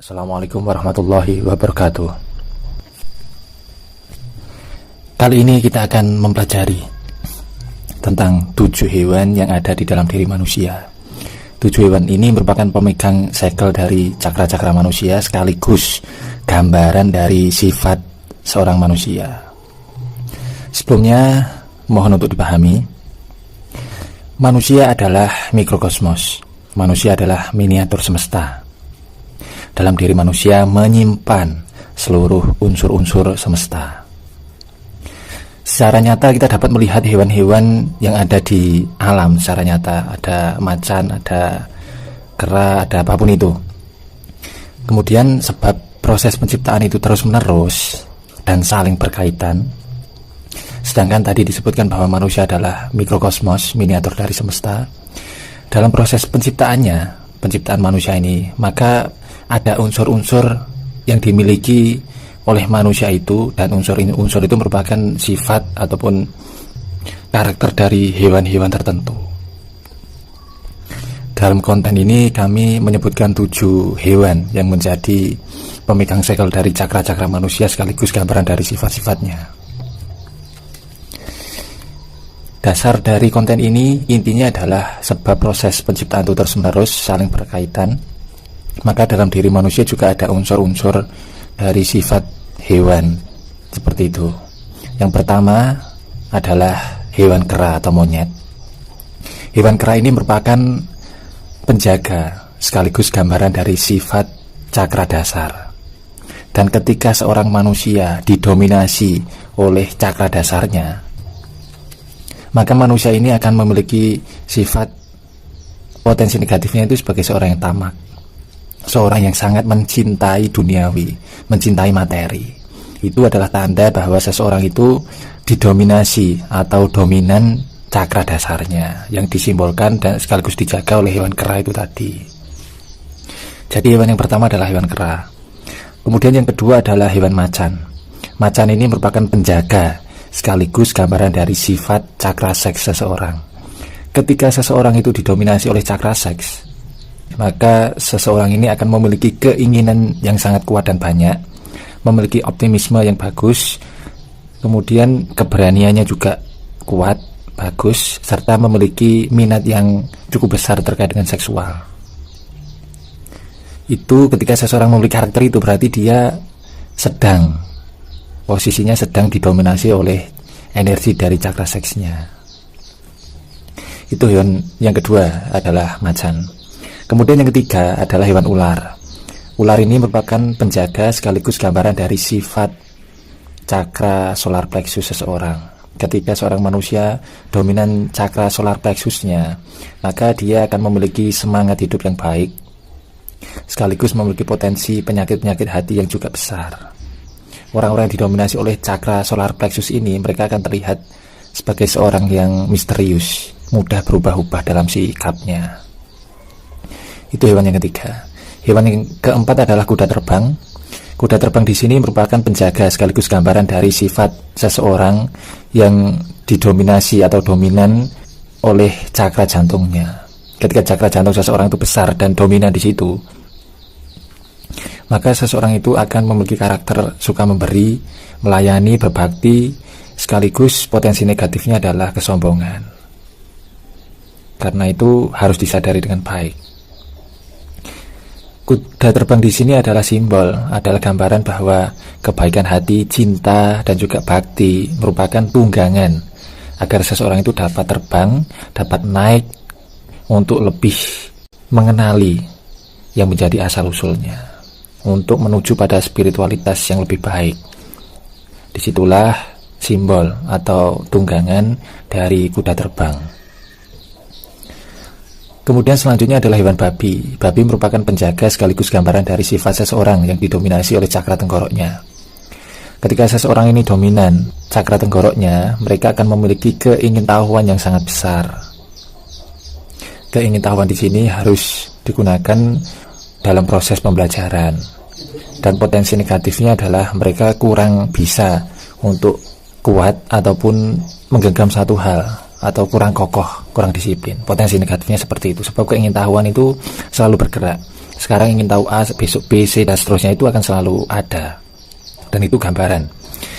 Assalamualaikum warahmatullahi wabarakatuh. Kali ini kita akan mempelajari tentang 7 hewan yang ada di dalam diri manusia. 7 hewan ini merupakan pemegang segel dari cakra-cakra manusia, sekaligus gambaran dari sifat seorang manusia. Sebelumnya, mohon untuk dipahami, manusia adalah mikrokosmos. Manusia adalah miniatur semesta. Dalam diri manusia menyimpan seluruh unsur-unsur semesta. Secara nyata kita dapat melihat hewan-hewan yang ada di alam secara nyata. Ada macan, ada kera, ada apapun itu. Kemudian sebab proses penciptaan itu terus-menerus dan saling berkaitan. Sedangkan tadi disebutkan bahwa manusia adalah mikrokosmos, miniatur dari semesta. Dalam proses penciptaan manusia ini, maka ada unsur-unsur yang dimiliki oleh manusia itu, dan unsur itu merupakan sifat ataupun karakter dari hewan-hewan tertentu. Dalam konten ini kami menyebutkan 7 hewan yang menjadi pemegang segel dari cakra-cakra manusia, sekaligus gambaran dari sifat-sifatnya. Dasar dari konten ini intinya adalah sebab proses penciptaan itu terus-menerus saling berkaitan, maka dalam diri manusia juga ada unsur-unsur dari sifat hewan seperti itu. Yang pertama adalah hewan kera atau monyet. Hewan kera ini merupakan penjaga sekaligus gambaran dari sifat cakra dasar. Dan ketika seorang manusia didominasi oleh cakra dasarnya, maka manusia ini akan memiliki sifat potensi negatifnya itu sebagai seorang yang tamak, seorang yang sangat mencintai duniawi, mencintai materi. Itu adalah tanda bahwa seseorang itu didominasi atau dominan cakra dasarnya, yang disimbolkan dan sekaligus dijaga oleh hewan kera itu tadi. Jadi hewan yang pertama adalah hewan kera. Kemudian yang kedua adalah hewan macan. Macan ini merupakan penjaga sekaligus gambaran dari sifat cakra seks seseorang. Ketika seseorang itu didominasi oleh cakra seks, maka seseorang ini akan memiliki keinginan yang sangat kuat dan banyak, memiliki optimisme yang bagus, kemudian keberaniannya juga kuat, bagus, serta memiliki minat yang cukup besar terkait dengan seksual. Itu ketika seseorang memiliki karakter itu, berarti dia posisinya sedang didominasi oleh energi dari cakra seksnya. Itu hewan yang kedua adalah macan. Kemudian yang ketiga adalah hewan ular. Ular ini merupakan penjaga sekaligus gambaran dari sifat cakra solar plexus seseorang. Ketika seorang manusia dominan cakra solar plexusnya, maka dia akan memiliki semangat hidup yang baik, sekaligus memiliki potensi penyakit-penyakit hati yang juga besar. Orang-orang yang didominasi oleh cakra solar plexus ini, mereka akan terlihat sebagai seorang yang misterius, mudah berubah-ubah dalam sikapnya. Itu hewan yang ketiga. Hewan yang keempat adalah kuda terbang. Kuda terbang di sini merupakan penjaga sekaligus gambaran dari sifat seseorang yang didominasi atau dominan oleh cakra jantungnya. Ketika cakra jantung seseorang itu besar dan dominan di situ, maka seseorang itu akan memiliki karakter suka memberi, melayani, berbakti, sekaligus potensi negatifnya adalah kesombongan. Karena itu harus disadari dengan baik. Kuda terbang di sini adalah simbol, adalah gambaran bahwa kebaikan hati, cinta, dan juga bakti merupakan tunggangan agar seseorang itu dapat terbang, dapat naik untuk lebih mengenali yang menjadi asal-usulnya, untuk menuju pada spiritualitas yang lebih baik. Disitulah simbol atau tunggangan dari kuda terbang. Kemudian selanjutnya adalah hewan babi. Babi merupakan penjaga sekaligus gambaran dari sifat seseorang yang didominasi oleh cakra tenggoroknya. Ketika seseorang ini dominan cakra tenggoroknya, mereka akan memiliki keingintahuan yang sangat besar. Keingintahuan di sini harus digunakan dalam proses pembelajaran. Dan potensi negatifnya adalah mereka kurang bisa untuk kuat ataupun menggenggam satu hal, atau kurang kokoh, kurang disiplin. Potensi negatifnya seperti itu, sebab keingintahuan itu selalu bergerak. Sekarang ingin tahu A, besok B, C, dan seterusnya, itu akan selalu ada. Dan itu gambaran.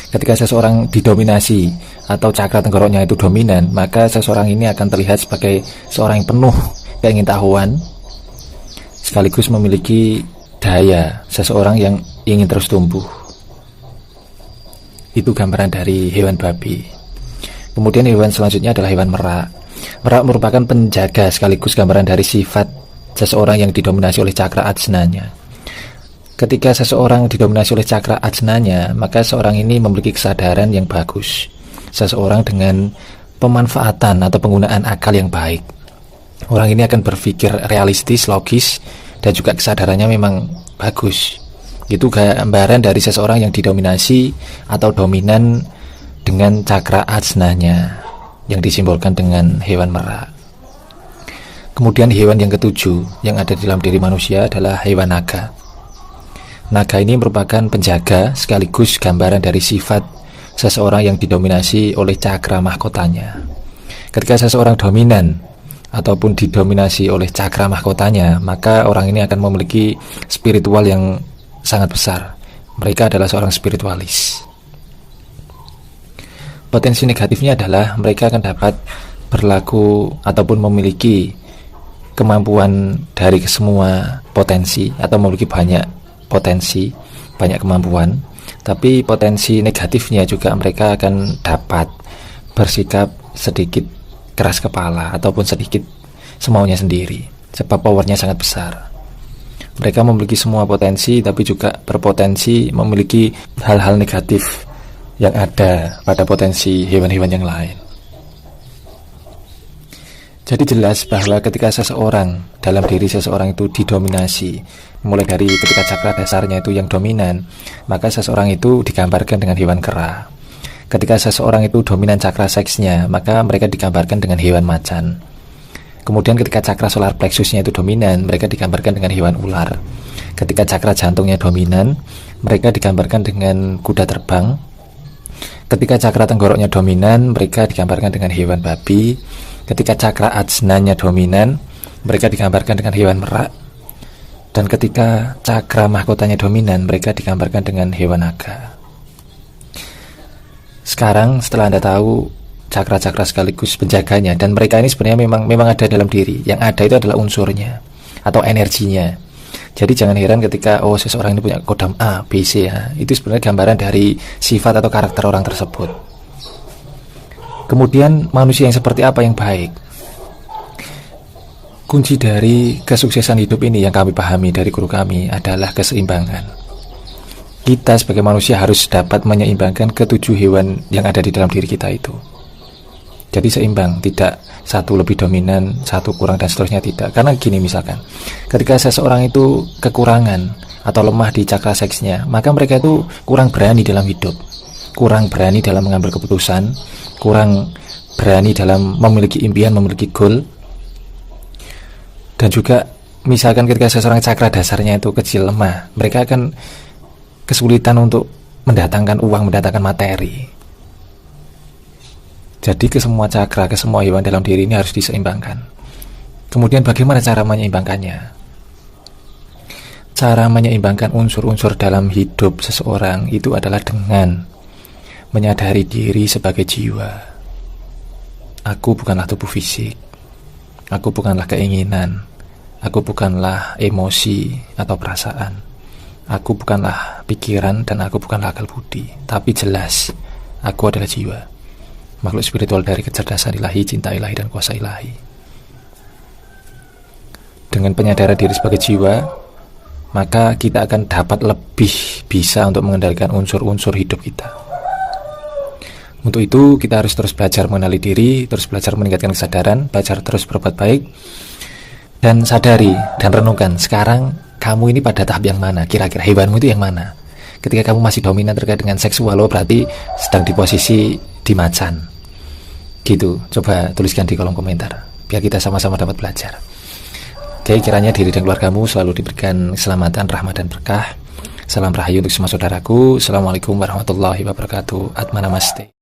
Ketika seseorang didominasi atau cakra tenggoroknya itu dominan, maka seseorang ini akan terlihat sebagai seorang yang penuh keingintahuan, sekaligus memiliki daya, seseorang yang ingin terus tumbuh. Itu gambaran dari hewan babi. Kemudian hewan selanjutnya adalah hewan merak. Merak merupakan penjaga sekaligus gambaran dari sifat seseorang yang didominasi oleh cakra ajnanya. Ketika seseorang didominasi oleh cakra ajnanya, maka seorang ini memiliki kesadaran yang bagus. Seseorang dengan pemanfaatan atau penggunaan akal yang baik. Orang ini akan berpikir realistis, logis, dan juga kesadarannya memang bagus. Itu gambaran dari seseorang yang didominasi atau dominan dengan cakra ajnanya, yang disimbolkan dengan hewan merak. Kemudian hewan yang ketujuh yang ada di dalam diri manusia adalah hewan naga. Naga ini merupakan penjaga sekaligus gambaran dari sifat seseorang yang didominasi oleh cakra mahkotanya. Ketika seseorang dominan ataupun didominasi oleh cakra mahkotanya, maka orang ini akan memiliki spiritual yang sangat besar. Mereka adalah seorang spiritualis. Potensi negatifnya adalah mereka akan dapat berlaku ataupun memiliki kemampuan dari semua potensi, atau memiliki banyak potensi, banyak kemampuan. Tapi potensi negatifnya juga mereka akan dapat bersikap sedikit keras kepala ataupun sedikit semaunya sendiri, sebab powernya sangat besar. Mereka memiliki semua potensi, tapi juga berpotensi memiliki hal-hal negatif yang ada pada potensi hewan-hewan yang lain. Jadi jelas bahwa ketika seseorang, dalam diri seseorang itu didominasi, mulai dari ketika cakra dasarnya itu yang dominan, maka seseorang itu digambarkan dengan hewan kera. Ketika seseorang itu dominan cakra seksnya, maka mereka digambarkan dengan hewan macan. Kemudian ketika cakra solar plexusnya itu dominan, mereka digambarkan dengan hewan ular. Ketika cakra jantungnya dominan, mereka digambarkan dengan kuda terbang. Ketika cakra tenggoroknya dominan, mereka digambarkan dengan hewan babi. Ketika cakra ajnanya dominan, mereka digambarkan dengan hewan merak. Dan ketika cakra mahkotanya dominan, mereka digambarkan dengan hewan naga. Sekarang setelah Anda tahu cakra-cakra sekaligus penjaganya, dan mereka ini sebenarnya memang ada dalam diri. Yang ada itu adalah unsurnya atau energinya. Jadi jangan heran ketika seseorang ini punya kodam A, B, C, ya. Itu sebenarnya gambaran dari sifat atau karakter orang tersebut. Kemudian manusia yang seperti apa yang baik? Kunci dari kesuksesan hidup ini yang kami pahami dari guru kami adalah keseimbangan. Kita sebagai manusia harus dapat menyeimbangkan ketujuh hewan yang ada di dalam diri kita itu. Jadi seimbang, tidak satu lebih dominan, satu kurang, dan seterusnya, tidak. Karena gini misalkan, ketika seseorang itu kekurangan atau lemah di cakra seksnya, maka mereka itu kurang berani dalam hidup, kurang berani dalam mengambil keputusan, kurang berani dalam memiliki impian, memiliki goal. Dan juga misalkan ketika seseorang cakra dasarnya itu kecil, lemah, mereka akan kesulitan untuk mendatangkan uang, mendatangkan materi. Jadi ke semua cakra, ke semua hewan dalam diri ini harus diseimbangkan. Kemudian bagaimana cara menyeimbangkannya? Cara menyeimbangkan unsur-unsur dalam hidup seseorang itu adalah dengan menyadari diri sebagai jiwa. Aku bukanlah tubuh fisik, aku bukanlah keinginan, aku bukanlah emosi atau perasaan, aku bukanlah pikiran, dan aku bukanlah akal budi. Tapi jelas, aku adalah jiwa, makhluk spiritual dari kecerdasan ilahi, cinta ilahi, dan kuasa ilahi. Dengan penyadaran diri sebagai jiwa, maka kita akan dapat lebih bisa untuk mengendalikan unsur-unsur hidup kita. Untuk itu kita harus terus belajar mengenali diri, terus belajar meningkatkan kesadaran, belajar terus berbuat baik, dan sadari dan renungkan sekarang kamu ini pada tahap yang mana, kira-kira hewanmu itu yang mana. Ketika kamu masih dominan terkait dengan seksual, berarti sedang di posisi di macan gitu. Coba tuliskan di kolom komentar biar kita sama-sama dapat belajar. Oke, kiranya diri dan keluargamu selalu diberikan keselamatan, rahmat, dan berkah. Salam rahayu untuk semua saudaraku. Assalamualaikum warahmatullahi wabarakatuh. Atma namaste.